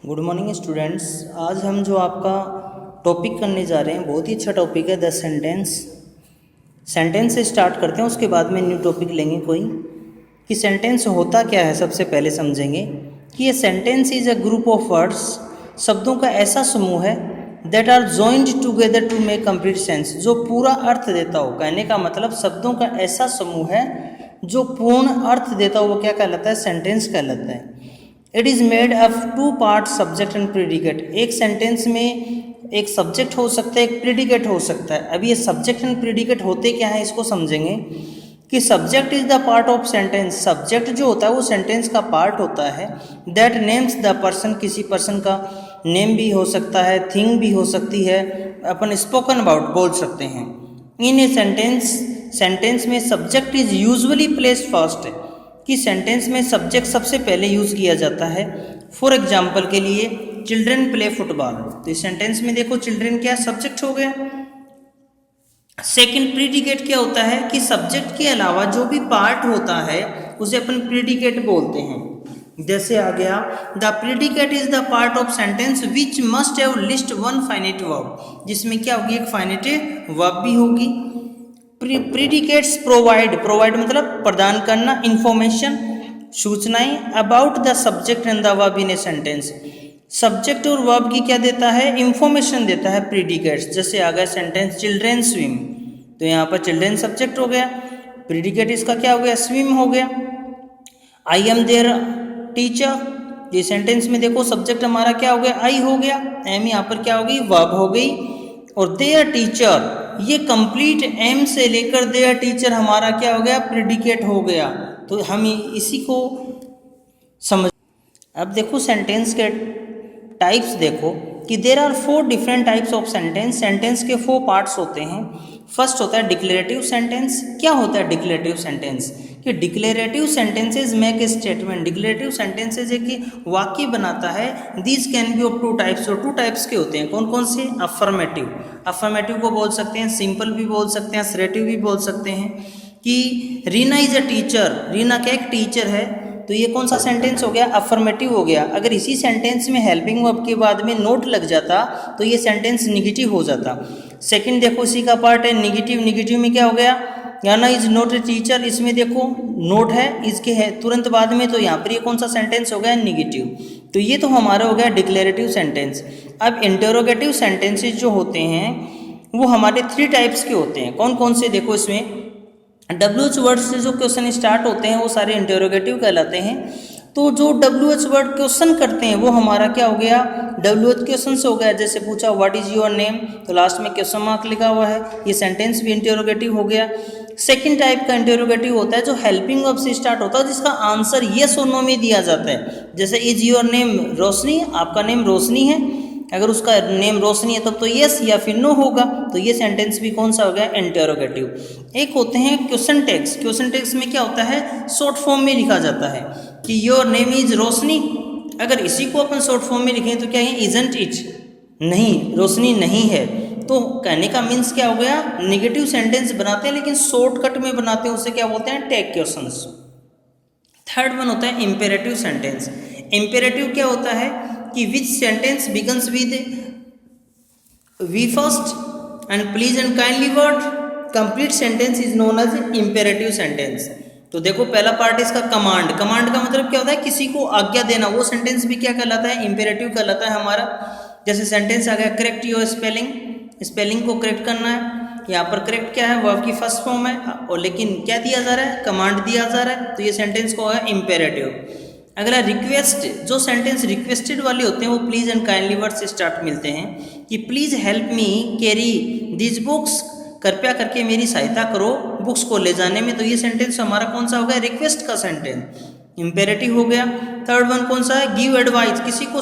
Good morning students. आज हम जो आपका टॉपिक करने जा रहे हैं बहुत ही अच्छा टॉपिक है द सेंटेंस से स्टार्ट करते हैं, उसके बाद में न्यू टॉपिक लेंगे कोई कि सेंटेंस होता क्या है। सबसे पहले समझेंगे कि ये sentence is a group of words, शब्दों का ऐसा समूह है that are joined together to make complete sense, जो पूरा अर्थ देता हो। कहने का मतलब शब्दों का ऐसा समूह है जो पूर्ण अर्थ देता हो, वो क्या कहलाता है? सेंटेंस कहलाता है। It is made of two part, subject and predicate. एक सेंटेंस में एक सब्जेक्ट हो सकता है, एक प्रीडिकेट हो सकता है। अब ये सब्जेक्ट एंड प्रीडिकेट होते क्या है, इसको समझेंगे कि subject is the part of sentence. Subject जो होता है वो सेंटेंस का पार्ट होता है। दैट नेम्स द पर्सन, किसी पर्सन का नेम भी हो सकता है, थिंग भी हो सकती है, अपन स्पोकन अबाउट बोल सकते हैं। इन ए सेंटेंस में subject is usually placed first, कि सेंटेंस में सब्जेक्ट सबसे पहले यूज़ किया जाता है। फॉर एग्जाम्पल के लिए चिल्ड्रन प्ले फुटबॉल, तो इस सेंटेंस में देखो चिल्ड्रन क्या सब्जेक्ट हो गया। सेकंड प्रीडिकेट क्या होता है कि सब्जेक्ट के अलावा जो भी पार्ट होता है उसे अपन प्रीडिकेट बोलते हैं। जैसे आ गया the predicate is the part of sentence which must have list one finite verb, जिसमें क्या होगी? एक फाइनाइट वर्ब भी होगी। प्रीडिकेट्स प्रोवाइड मतलब प्रदान करना, इंफॉर्मेशन, सूचनाएं about the subject and the verb in a sentence. Subject और वर्ब की क्या देता है? इंफॉर्मेशन देता है प्रीडिकेट्स। जैसे आ गया सेंटेंस चिल्ड्रेन स्विम, तो यहाँ पर चिल्ड्रेन सब्जेक्ट हो गया, प्रीडिकेट इसका क्या हो गया? स्विम हो गया। आई एम देयर टीचर, ये सेंटेंस में देखो सब्जेक्ट हमारा क्या हो गया? आई हो गया। एम यहाँ पर क्या हो गई? वर्ब हो गई। और देयर टीचर, ये कंप्लीट एम से लेकर देयर टीचर हमारा क्या हो गया? प्रेडिकेट हो गया। तो हम इसी को समझ। अब देखो सेंटेंस के टाइप्स देखो कि there are 4 different types of sentence. Sentence के 4 पार्ट्स होते हैं। फर्स्ट होता है डिक्लेरेटिव सेंटेंस। क्या होता है डिक्लेरेटिव सेंटेंस? कि declarative sentences make a statement. Declarative sentences एक वाक्य बनाता है। These can be of 2 types, और 2 टाइप्स के होते हैं। कौन कौन से? अफर्मेटिव को बोल सकते हैं, सिंपल भी बोल सकते हैं, असरेटिव भी बोल सकते हैं। कि Reena is a teacher, Reena क्या एक टीचर है, तो ये कौन सा सेंटेंस हो गया? अफर्मेटिव हो गया। अगर इसी सेंटेंस में हेल्पिंग वर्ब के बाद में नोट लग जाता तो ये सेंटेंस निगेटिव हो जाता। सेकंड देखो इसी का पार्ट है निगेटिव में क्या हो गया? याना इज नॉट ए टीचर, इसमें देखो नोट है इसके है तुरंत बाद में, तो यहाँ पर ये कौन सा सेंटेंस हो गया? निगेटिव। तो ये तो हमारा हो गया डिक्लेरेटिव सेंटेंस। अब इंटरोगेटिव सेंटेंसेस जो होते हैं वो हमारे 3 टाइप्स के होते हैं। कौन कौन से? देखो इसमें WH वर्ड से जो क्वेश्चन स्टार्ट होते हैं वो सारे इंटरोगेटिव कहलाते हैं। तो जो WH वर्ड क्वेश्चन करते हैं वो हमारा क्या हो गया? WH क्वेश्चन से हो गया। जैसे पूछा व्हाट इज योर नेम, तो लास्ट में क्वेश्चन मार्क लिखा हुआ है, ये सेंटेंस भी इंटरोगेटिव हो गया। सेकंड टाइप का इंटरोगेटिव होता है जो हेल्पिंग वर्ब से स्टार्ट होता है, जिसका आंसर येस और नो में दिया जाता है। जैसे इज योर नेम रोशनी, आपका नेम रोशनी है, अगर उसका नेम रोशनी है तब तो यस या फिर नो होगा। तो ये सेंटेंस भी कौन सा हो गया? इंटरोगेटिव। एक होते हैं क्वेश्चन टेक्स्ट। क्वेश्चन टेक्स्ट में क्या होता है? शॉर्ट फॉर्म में लिखा जाता है कि योर नेम इज रोशनी। अगर इसी को अपन शॉर्ट फॉर्म में लिखें तो क्या है? इजंट इट, नहीं रोशनी नहीं है। तो कहने का मीन्स क्या हो गया? निगेटिव सेंटेंस बनाते हैं लेकिन शॉर्टकट में बनाते हैं, उसे क्या बोलते हैं? Take questions. थर्ड वन होता है इंपेरेटिव सेंटेंस। इंपेरेटिव क्या होता है कि which sentence begins with we first and please and kindly word, complete sentence is known as imperative sentence. तो देखो पहला पार्ट इसका कमांड का मतलब क्या होता है? किसी को आज्ञा देना, वो सेंटेंस भी क्या कहलाता है? इंपेरेटिव कहलाता है हमारा। जैसे सेंटेंस आ गया करेक्ट योर स्पेलिंग को करेक्ट करना है। यहाँ पर करेक्ट क्या है? वर्ब की फर्स्ट फॉर्म है, और लेकिन क्या दिया जा रहा है? कमांड दिया जा रहा है, तो ये सेंटेंस को है इंपेरेटिव। अगला रिक्वेस्ट, जो सेंटेंस रिक्वेस्टेड वाले होते हैं वो प्लीज एंड काइंडली वर्ड से स्टार्ट मिलते हैं कि please help me carry this books, कृपया करके मेरी सहायता करो बुक्स को ले जाने में। तो ये सेंटेंस हमारा कौन सा हो गया? रिक्वेस्ट का सेंटेंस, इंपेरेटिव हो गया। थर्ड वन कौन सा है? गिव एडवाइस, किसी को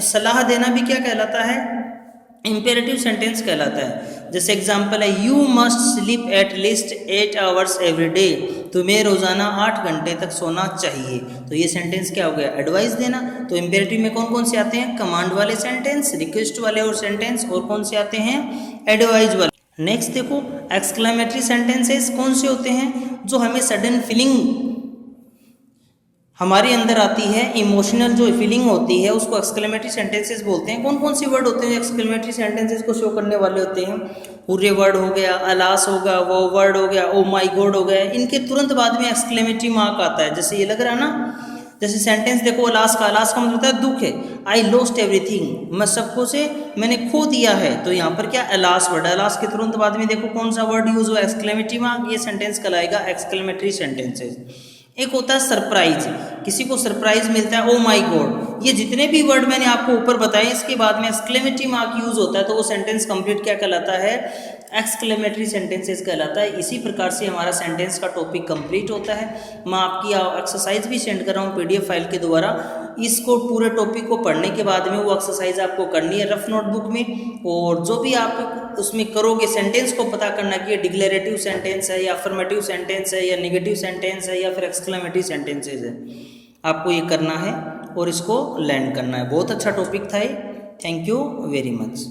सलाह देना भी क्या कहलाता है? इंपेरेटिव सेंटेंस कहलाता है। जैसे एग्जाम्पल है you must sleep at least 8 hours every day, तुम्हें रोजाना 8 घंटे तक सोना चाहिए। तो ये सेंटेंस क्या हो गया? एडवाइस देना। तो इंपेरेटिव में कौन कौन से आते हैं? कमांड वाले सेंटेंस, रिक्वेस्ट वाले और सेंटेंस, और कौन से आते हैं? एडवाइस वाले। नेक्स्ट देखो एक्सक्लेमेटरी सेंटेंसेस कौन से होते हैं? जो हमें सडन फीलिंग हमारे अंदर आती है इमोशनल जो फीलिंग होती है उसको एक्सक्लेमेटरी सेंटेंसेस बोलते हैं। कौन कौन सी वर्ड होते हैं एक्सक्लेमेटरी सेंटेंसेस को शो करने वाले होते हैं? हुर्रे वर्ड हो गया, अलास होगा, वो वर्ड हो गया, ओ माई गॉड हो गया। इनके तुरंत बाद में एक्सक्लेमेटरी मार्क आता है। जैसे ये लग रहा है ना, जैसे सेंटेंस देखो अलास का मतलब होता है दुख है। आई लॉस्ट एवरीथिंग, मैं सबको से मैंने खो दिया है। तो यहाँ पर क्या अलास वर्ड, अलास के तुरंत बाद में देखो कौन सा वर्ड यूज हुआ, एक्सक्लेमेटरी मार्क। ये सेंटेंस कहलाएगा एक्सक्लेमेटरी सेंटेंसेस। एक होता है सरप्राइज, किसी को सरप्राइज मिलता है, ओ माई गॉड। ये जितने भी वर्ड मैंने आपको ऊपर बताए इसके बाद में एक्सक्लेमेटरी मार्क यूज होता है तो वो सेंटेंस कंप्लीट क्या कहलाता है? एक्सक्लेमेटरी सेंटेंसेस कहलाता है। इसी प्रकार से हमारा सेंटेंस का टॉपिक कंप्लीट होता है। मैं आपकी एक्सरसाइज भी सेंड कर रहा हूँ पीडीएफ फाइल के द्वारा। इसको पूरे टॉपिक को पढ़ने के बाद में वो एक्सरसाइज आपको करनी है रफ नोटबुक में। और जो भी आप उसमें करोगे सेंटेंस को पता करना कि ये डिक्लेरेटिव सेंटेंस है या अफर्मेटिव सेंटेंस है या नेगेटिव सेंटेंस है या फिर एक्सक्लेमेटरी सेंटेंसेस है। आपको ये करना है और इसको लर्न करना है। बहुत अच्छा टॉपिक था ये। Thank you very much.